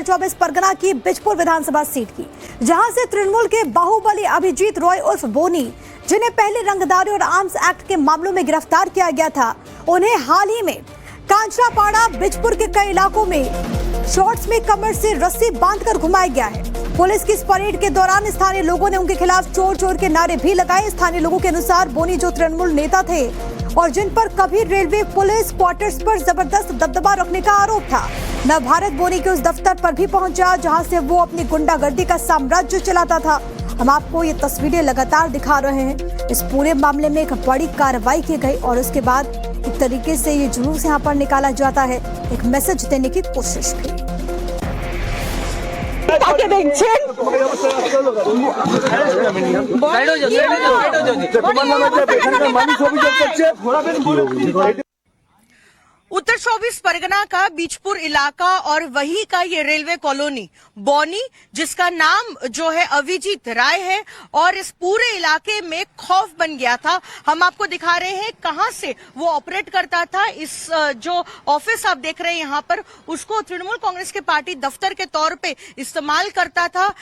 उत्तर 24 परगना की बिजपुर विधानसभा सीट की, जहां से तृणमूल के बाहुबली अभिजीत रॉय उर्फ बोनी, जिन्हें पहले रंगदारी और आर्म्स एक्ट के मामलों में गिरफ्तार किया गया था, उन्हें हाल ही में कांचरापाड़ा बिजपुर के कई इलाकों में शॉर्ट्स में कमर से रस्सी बांधकर घुमाया गया है। पुलिस की इस परेड के दौरान स्थानीय लोगों ने उनके खिलाफ चोर चोर के नारे भी लगाए। स्थानीय लोगों के अनुसार बोनी जो तृणमूल नेता थे और जिन पर कभी रेलवे पुलिस क्वार्टर्स पर जबरदस्त दबदबा रखने का आरोप था, नवभारत बोनी के उस दफ्तर पर भी पहुंचा जहां से वो अपनी गुंडागर्दी का साम्राज्य चलाता था। हम आपको ये तस्वीरें लगातार दिखा रहे हैं। इस पूरे मामले में एक बड़ी कार्रवाई की गई और उसके बाद एक तरीके से ये जुलूस यहाँ पर निकाला जाता है, एक मैसेज देने की कोशिश भी। उत्तर 24 परगना का बीजपुर इलाका और वही का ये रेलवे कॉलोनी बौनी, जिसका नाम जो है अभिजीत राय है और इस पूरे इलाके में खौफ बन गया था। हम आपको दिखा रहे हैं कहां से वो ऑपरेट करता था। इस जो ऑफिस आप देख रहे हैं यहाँ पर, उसको तृणमूल कांग्रेस के पार्टी दफ्तर के तौर पे इस्तेमाल करता था।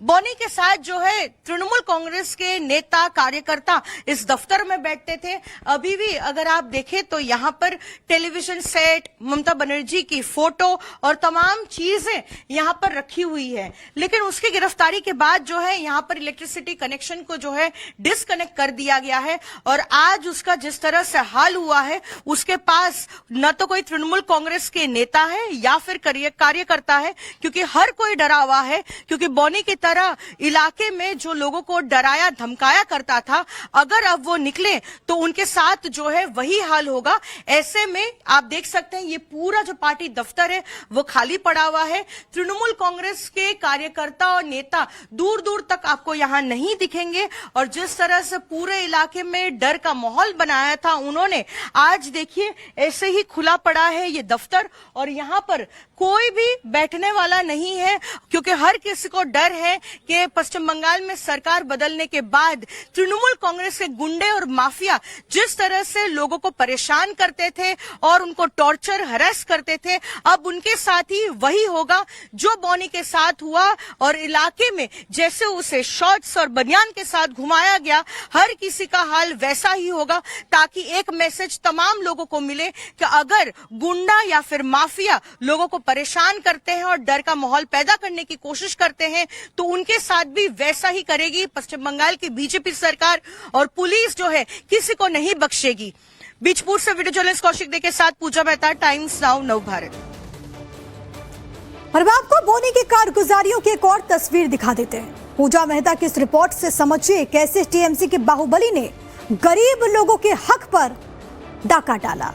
बौनी के साथ जो है तृणमूल कांग्रेस के नेता कार्यकर्ता इस दफ्तर में बैठते थे। अभी भी अगर आप देखें तो यहाँ पर टेलीविजन सेट, ममता बनर्जी की फोटो और तमाम चीजें यहाँ पर रखी हुई है। लेकिन उसकी गिरफ्तारी के बाद जो है यहाँ पर इलेक्ट्रिसिटी कनेक्शन को जो है डिस्कनेक्ट कर दिया गया है और आज उसका जिस तरह से हाल हुआ है, उसके पास न तो कोई तृणमूल कांग्रेस के नेता है या फिर कार्यकर्ता है, क्योंकि हर कोई डरा हुआ है। क्योंकि बौनी की तरह इलाके में जो लोगों को डराया धमकाया करता था, अगर अब वो निकले तो उनके साथ जो है वही हाल होगा। ऐसे में आप देख सकते हैं ये पूरा जो पार्टी दफ्तर है वो खाली पड़ा हुआ है। तृणमूल कांग्रेस के कार्यकर्ता और नेता दूर दूर तक आपको यहां नहीं दिखेंगे और जिस तरह से पूरे इलाके में डर का माहौल बनाया था उन्होंने, आज देखिए ऐसे ही खुला पड़ा है ये दफ्तर और यहां पर कोई भी बैठने वाला नहीं है, क्योंकि हर किसी को डर है कि पश्चिम बंगाल में सरकार बदलने के बाद तृणमूल कांग्रेस के गुंडे और माफिया जिस तरह से लोगों को परेशान करते थे और उनको टॉर्चर हरास करते थे, अब उनके साथ ही वही होगा जो बौनी के साथ हुआ। और इलाके में जैसे उसे शॉर्ट्स और बनियान के साथ घुमाया गया, हर किसी का हाल वैसा ही होगा, ताकि एक मैसेज तमाम लोगों को मिले कि अगर गुंडा या फिर माफिया लोगों को परेशान करते हैं और डर का माहौल पैदा करने की कोशिश करते हैं तो उनके साथ भी वैसा ही करेगी पश्चिम बंगाल की बीजेपी सरकार और पुलिस जो है किसी को नहीं बख्शेगी। बीजपुर से वीडियो जर्नलिस्ट कौशिक दे के साथ पूजा मेहता, टाइम्स नाउ नवभारत। और आपको बोनी की कारगुजारियों की एक और तस्वीर दिखा देते हैं। पूजा मेहता की इस रिपोर्ट से समझिए कैसे टीएमसी के बाहुबली ने गरीब लोगों के हक पर डाका डाला।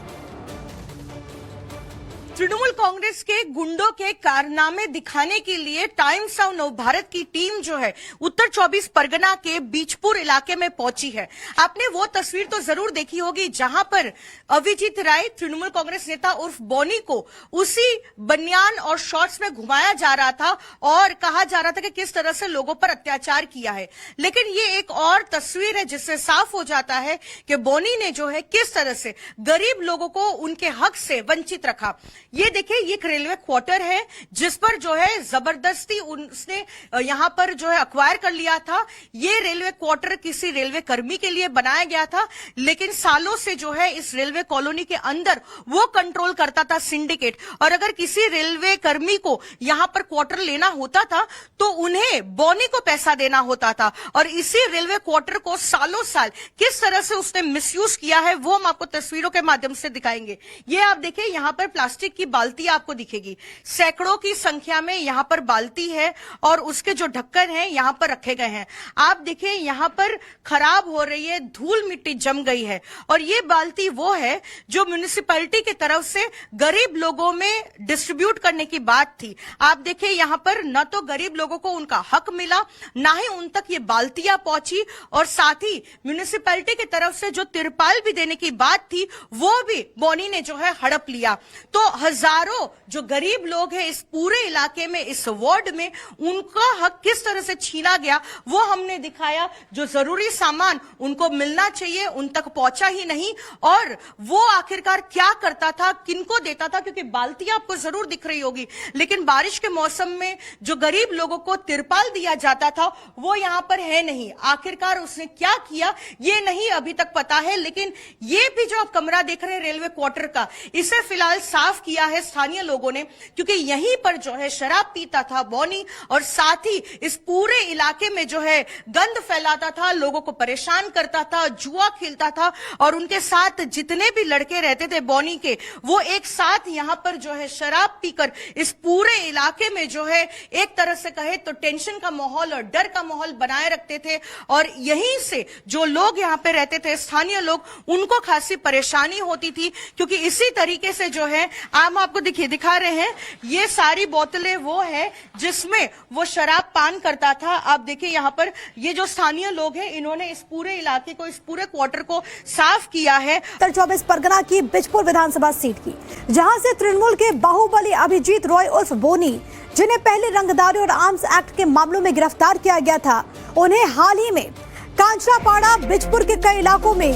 तृणमूल कांग्रेस के गुंडों के कारनामे दिखाने के लिए टाइम्स ऑफ नवभारत की टीम जो है उत्तर 24 परगना के बीजपुर इलाके में पहुंची है। आपने वो तस्वीर तो जरूर देखी होगी जहां पर अभिजीत राय तृणमूल कांग्रेस नेता उर्फ बौनी को उसी बनियान और शॉर्ट्स में घुमाया जा रहा था और कहा जा रहा था कि किस तरह से लोगों पर अत्याचार किया है। लेकिन ये एक और तस्वीर है जिससे साफ हो जाता है कि बौनी ने जो है किस तरह से गरीब लोगों को उनके हक से वंचित रखा। ये देखिए, ये एक रेलवे क्वार्टर है जिस पर जो है जबरदस्ती उसने यहां पर जो है अक्वायर कर लिया था। ये रेलवे क्वार्टर किसी रेलवे कर्मी के लिए बनाया गया था, लेकिन सालों से जो है इस रेलवे कॉलोनी के अंदर वो कंट्रोल करता था सिंडिकेट। और अगर किसी रेलवे कर्मी को यहां पर क्वार्टर लेना होता था तो उन्हें बौनी को पैसा देना होता था और इसी रेलवे क्वार्टर को सालों साल किस तरह से उसने मिसयूज किया है वो हम आपको तस्वीरों के माध्यम से दिखाएंगे। ये आप देखिए, यहां पर प्लास्टिक की बाल्टी आपको दिखेगी, सैकड़ों की संख्या में यहां पर बाल्टी है और उसके जो ढक्कन है यहां पर रखे गए हैं। आप देखिए यहां पर खराब हो रही है, धूल मिट्टी जम गई है और ये बाल्टी वो है जो म्युनिसिपैलिटी की तरफ से गरीब लोगों में डिस्ट्रीब्यूट करने की बात थी। आप देखिए यहां पर न तो गरीब लोगों को उनका हक मिला, ना ही उन तक ये बाल्टियां पहुंची और साथ ही म्युनिसिपैलिटी की तरफ से जो तिरपाल भी देने की बात थी वो भी बौनी ने जो है हड़प लिया। तो हजारों जो गरीब लोग हैं इस पूरे इलाके में, इस वार्ड में, उनका हक किस तरह से छीना गया वो हमने दिखाया। जो जरूरी सामान उनको मिलना चाहिए उन तक पहुंचा ही नहीं, और वो आखिरकार क्या करता था, किनको देता था, क्योंकि बाल्टियां आपको जरूर दिख रही होगी, लेकिन बारिश के मौसम में जो गरीब लोगों को तिरपाल दिया जाता था वो यहां पर है नहीं। आखिरकार उसने क्या किया ये नहीं अभी तक पता है, लेकिन ये भी जो आप कमरा देख रहे हैं रेलवे क्वार्टर का, इसे फिलहाल साफ किया है स्थानीय लोगों ने, क्योंकि यहीं पर जो है शराब पीता था बॉनी, और साथ ही इस पूरे इलाके में जो है गंद फैलाता था, लोगों को परेशान करता था, जुआ खेलता था, और उनके साथ जितने भी लड़के रहते थे बॉनी के, वो एक साथ यहां पर जो है शराब पीकर इस पूरे इलाके में जो है एक तरह से कहे तो टेंशन का माहौल और डर का माहौल बनाए रखते थे। और यहीं से जो लोग यहां पे रहते थे स्थानीय लोग, उनको खासी परेशानी होती थी, क्योंकि इसी तरीके से जो है हम आपको दिखा रहे हैं, ये सारी बोतलें वो है जिसमें वो शराब पान करता था। आप देखिए यहां पर ये जो स्थानीय लोग हैं इन्होंने इस पूरे इलाके को, इस पूरे क्वार्टर को साफ किया है। उत्तर 24 परगना की बिजपुर विधानसभा सीट की, जहां से तृणमूल के बाहुबली अभिजीत रॉय उर्फ बोनी, जिन्हें पहले रंगदारी और आर्म्स एक्ट के मामलों में गिरफ्तार किया गया था, उन्हें हाल ही में कांचरापाड़ा बिजपुर के कई इलाकों में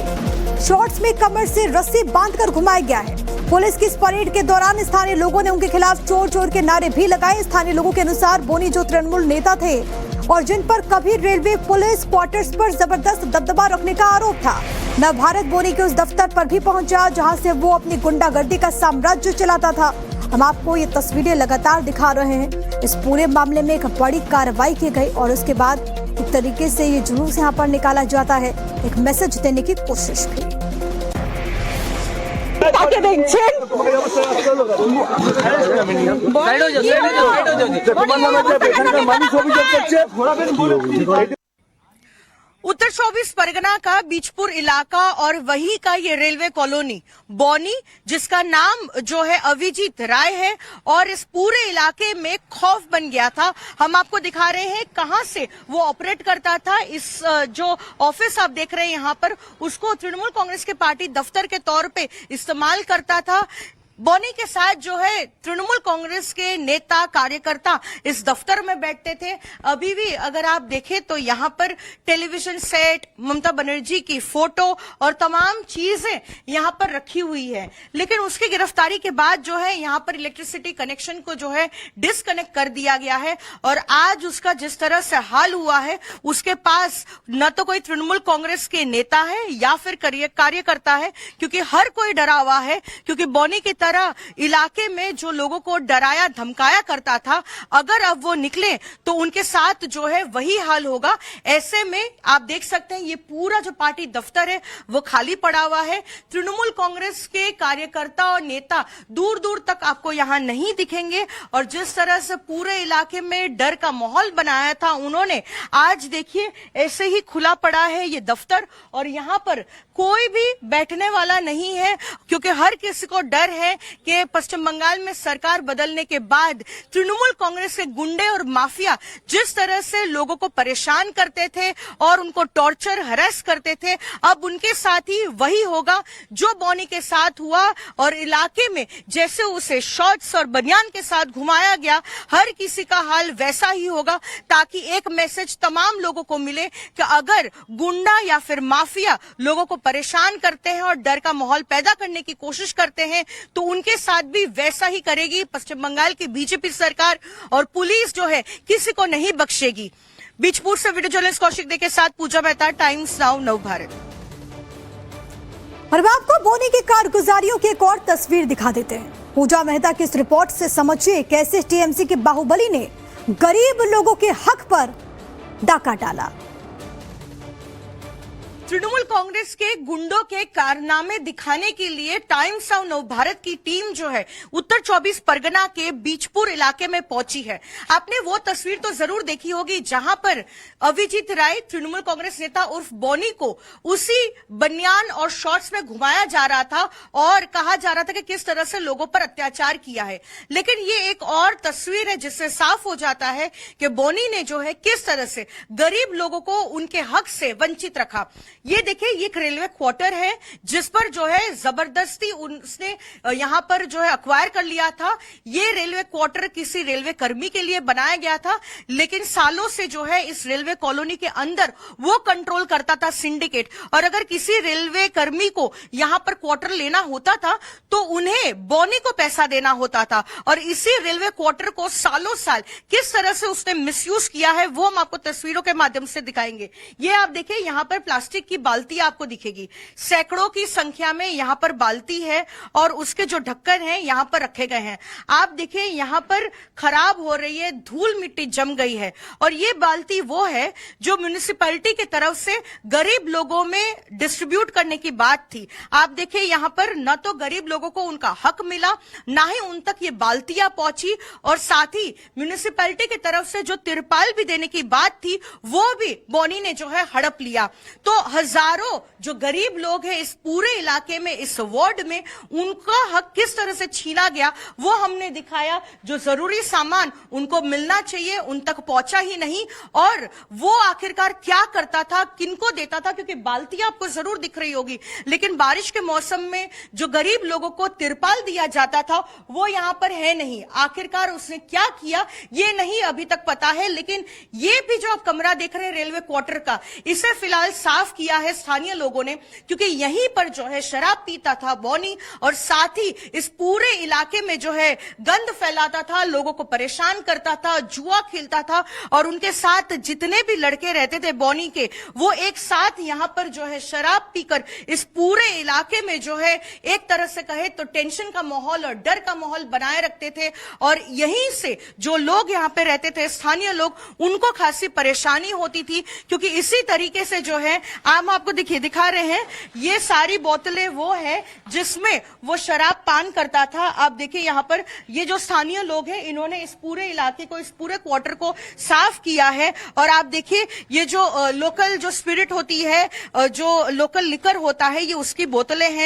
शॉर्ट्स में कमर से रस्सी बांधकर घुमाया गया है। पुलिस की इस परेड के दौरान स्थानीय लोगों ने उनके खिलाफ चोर चोर के नारे भी लगाए। स्थानीय लोगों के अनुसार बोनी जो तृणमूल नेता थे और जिन पर कभी रेलवे पुलिस क्वार्टर्स पर जबरदस्त दबदबा रखने का आरोप था, न भारत बोनी के उस दफ्तर पर भी पहुंचा जहां से वो अपनी गुंडागर्दी का साम्राज्य चलाता था। हम आपको ये तस्वीरें लगातार दिखा रहे हैं। इस पूरे मामले में एक बड़ी कार्रवाई की गई और उसके बाद एक तरीके से ये जुलूस यहाँ पर निकाला जाता है, एक मैसेज देने की कोशिश भी। उत्तर 24 परगना का बीजपुर इलाका और वही का ये रेलवे कॉलोनी बॉनी, जिसका नाम जो है अभिजीत राय है, और इस पूरे इलाके में खौफ बन गया था। हम आपको दिखा रहे हैं कहां से वो ऑपरेट करता था। इस जो ऑफिस आप देख रहे हैं यहां पर, उसको तृणमूल कांग्रेस के पार्टी दफ्तर के तौर पे इस्तेमाल करता था। बॉनी के साथ जो है तृणमूल कांग्रेस के नेता कार्यकर्ता इस दफ्तर में बैठते थे। अभी भी अगर आप देखें तो यहाँ पर टेलीविजन सेट, ममता बनर्जी की फोटो और तमाम चीजें यहाँ पर रखी हुई है। लेकिन उसकी गिरफ्तारी के बाद जो है यहाँ पर इलेक्ट्रिसिटी कनेक्शन को जो है डिस्कनेक्ट कर दिया गया है, और आज उसका जिस तरह से हाल हुआ है, उसके पास न तो कोई तृणमूल कांग्रेस के नेता है या फिर कार्यकर्ता है, क्योंकि हर कोई डरा हुआ है। क्योंकि बॉनी की तरह इलाके में जो लोगों को डराया धमकाया करता था, अगर अब वो निकले तो उनके साथ जो है वही हाल होगा। ऐसे में आप देख सकते हैं ये पूरा जो पार्टी दफ्तर है वो खाली पड़ा हुआ है। तृणमूल कांग्रेस के कार्यकर्ता और नेता दूर दूर तक आपको यहां नहीं दिखेंगे, और जिस तरह से पूरे इलाके में डर का माहौल बनाया था उन्होंने, आज देखिए ऐसे ही खुला पड़ा है ये दफ्तर, और यहां पर कोई भी बैठने वाला नहीं है, क्योंकि हर किसी को डर है कि पश्चिम बंगाल में सरकार बदलने के बाद तृणमूल कांग्रेस के गुंडे और माफिया जिस तरह से लोगों को परेशान करते थे और उनको टॉर्चर हरास करते थे, अब उनके साथ ही वही होगा जो बॉनी के साथ हुआ। और इलाके में जैसे उसे शॉर्ट्स और बनियान के साथ घुमाया गया, हर किसी का हाल वैसा ही होगा, ताकि एक मैसेज तमाम लोगों को मिले कि अगर गुंडा या फिर माफिया लोगों को परेशान करते हैं और डर का माहौल पैदा करने की कोशिश करते हैं तो उनके साथ भी वैसा ही करेगी पश्चिम बंगाल की बीजेपी सरकार, और पुलिस जो है किसी को नहीं बख्शेगी। बीजपुर से वीडियो जर्नलिस्ट कौशिक दे के साथ पूजा मेहता, टाइम्स नाउ नव भारत। और आपको बोनी की कारगुजारियों की एक और तस्वीर दिखा देते हैं। पूजा मेहता की इस रिपोर्ट से समझिए कैसे टीएमसी के बाहुबली ने गरीब लोगों के हक पर डाका डाला। तृणमूल कांग्रेस के गुंडों के कारनामे दिखाने के लिए टाइम्स ऑफ नव भारत की टीम जो है उत्तर 24 परगना के बीजपुर इलाके में पहुंची है। आपने वो तस्वीर तो जरूर देखी होगी जहां पर अभिजीत राय तृणमूल कांग्रेस नेता उर्फ बॉनी को उसी बनियान और शॉर्ट्स में घुमाया जा रहा था और कहा जा रहा था कि किस तरह से लोगों पर अत्याचार किया है। लेकिन ये एक और तस्वीर है जिससे साफ हो जाता है कि बॉनी ने जो है किस तरह से गरीब लोगों को उनके हक से वंचित रखा। ये देखिए, ये एक रेलवे क्वार्टर है जिस पर जो है जबरदस्ती उसने यहाँ पर जो है अक्वायर कर लिया था। ये रेलवे क्वार्टर किसी रेलवे कर्मी के लिए बनाया गया था, लेकिन सालों से जो है इस रेलवे कॉलोनी के अंदर वो कंट्रोल करता था सिंडिकेट। और अगर किसी रेलवे कर्मी को यहाँ पर क्वार्टर लेना होता था तो उन्हें बॉनी को पैसा देना होता था। और इसी रेलवे क्वार्टर को सालों साल किस तरह से उसने मिसयूज किया है वो हम आपको तस्वीरों के माध्यम से दिखाएंगे। ये आप देखिए, यहाँ पर प्लास्टिक की बाल्टी आपको दिखेगी, सैकड़ों की संख्या में यहाँ पर बाल्टी है और उसके जो ढक्कन है यहाँ पर रखे गए हैं। आप देखिए, यहाँ पर खराब हो रही है, धूल मिट्टी जम गई है। और ये बाल्टी वो है जो म्युनिसिपैलिटी की तरफ से गरीब लोगों में डिस्ट्रीब्यूट करने की बात थी। आप देखिए, यहाँ पर न तो गरीब लोगों को उनका हक मिला, ना ही उन तक ये बाल्टियां पहुंची, और साथ ही म्युनिसिपैलिटी की तरफ से जो तिरपाल भी देने की बात थी वो भी बॉनी ने जो है हड़प लिया। तो हजारों जो गरीब लोग हैं इस पूरे इलाके में, इस वार्ड में, उनका हक किस तरह से छीना गया वो हमने दिखाया। जो जरूरी सामान उनको मिलना चाहिए उन तक पहुंचा ही नहीं। और वो आखिरकार क्या करता था, किनको देता था, क्योंकि बाल्टियां आपको जरूर दिख रही होगी, लेकिन बारिश के मौसम में जो गरीब लोगों को तिरपाल दिया जाता था वो यहां पर है नहीं। आखिरकार उसने क्या किया ये नहीं अभी तक पता है। लेकिन ये भी जो आप कमरा देख रहे हैं रेलवे क्वार्टर का, इसे फिलहाल साफ किया है स्थानीय लोगों ने, क्योंकि यहीं पर जो है शराब पीता था बॉनी, और साथ ही इस पूरे इलाके में जो है गंद फैलाता था, लोगों को परेशान करता था, जुआ खेलता था। और उनके साथ जितने भी लड़के रहते थे बॉनी के, वो एक साथ यहां पर जो है शराब पीकर इस पूरे इलाके में जो है एक तरह से कहे तो टेंशन का माहौल और डर का माहौल बनाए रखते थे। और यहीं से जो लोग यहां पे रहते थे, स्थानीय लोग, उनको खासी परेशानी होती थी, क्योंकि इसी तरीके से जो है हम आपको दिखा रहे हैं, ये सारी बोतलें वो है जिसमें वो शराब पान करता था। आप देखिए, यहां पर ये जो स्थानीय लोग हैं इन्होंने इस पूरे इलाके को, इस पूरे क्वार्टर को साफ किया है। और आप देखिए, ये जो लोकल जो स्पिरिट होती है, जो लोकल लिकर होता है, ये उसकी बोतलें हैं।